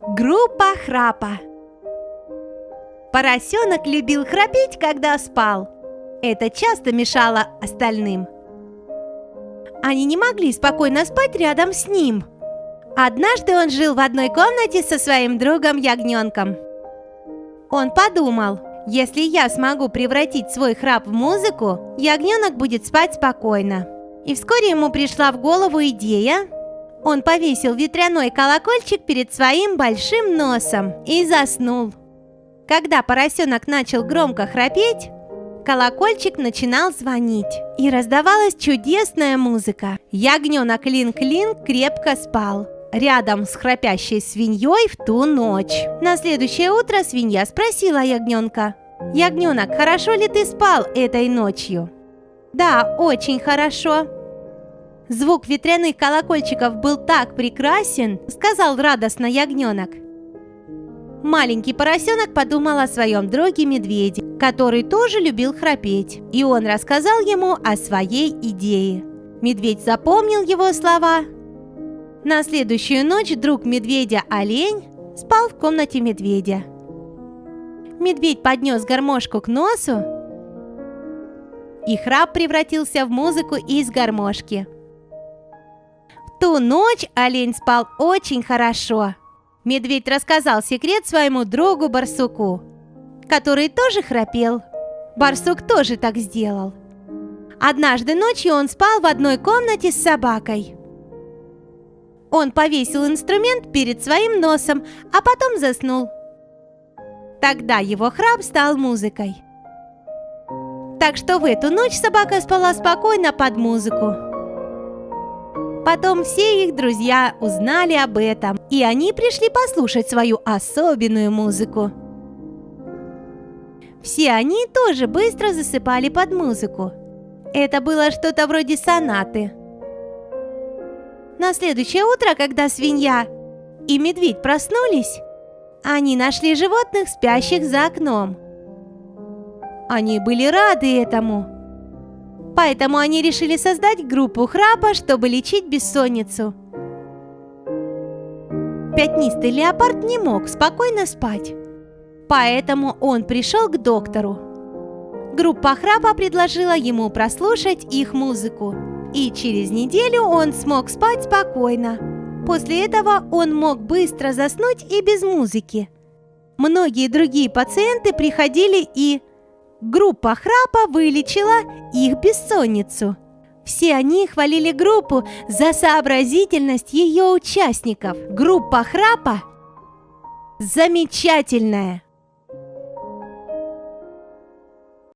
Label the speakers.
Speaker 1: Группа храпа. Поросенок любил храпеть, когда спал. Это часто мешало остальным. Они не могли спокойно спать рядом с ним. Однажды он жил в одной комнате со своим другом ягненком. Он подумал: если я смогу превратить свой храп в музыку, ягненок будет спать спокойно. И вскоре ему пришла в голову идея. Он повесил ветряной колокольчик перед своим большим носом и заснул. Когда поросенок начал громко храпеть, колокольчик начинал звонить, и раздавалась чудесная музыка. Ягненок Линк-Линк крепко спал рядом с храпящей свиньей в ту ночь. На следующее утро свинья спросила ягненка: «Ягненок, хорошо ли ты спал этой ночью?» «Да, очень хорошо». «Звук ветряных колокольчиков был так прекрасен», — сказал радостно ягненок. Маленький поросенок подумал о своем друге медведе, который тоже любил храпеть, и он рассказал ему о своей идее. Медведь запомнил его слова. На следующую ночь друг медведя олень спал в комнате медведя. Медведь поднес гармошку к носу, и храп превратился в музыку из гармошки. В ту ночь олень спал очень хорошо. Медведь рассказал секрет своему другу барсуку, который тоже храпел. Барсук тоже так сделал. Однажды ночью он спал в одной комнате с собакой. Он повесил инструмент перед своим носом, а потом заснул. Тогда его храп стал музыкой. Так что в эту ночь собака спала спокойно под музыку. Потом все их друзья узнали об этом, и они пришли послушать свою особенную музыку. Все они тоже быстро засыпали под музыку. Это было что-то вроде сонаты. На следующее утро, когда свинья и медведь проснулись, они нашли животных, спящих за окном. Они были рады этому. Поэтому они решили создать группу храпа, чтобы лечить бессонницу. Пятнистый леопард не мог спокойно спать, поэтому он пришел к доктору. Группа храпа предложила ему прослушать их музыку, и через неделю он смог спать спокойно. После этого он мог быстро заснуть и без музыки. Многие другие пациенты приходили, и группа храпа вылечила их бессонницу. Все они хвалили группу за сообразительность ее участников. Группа храпа замечательная!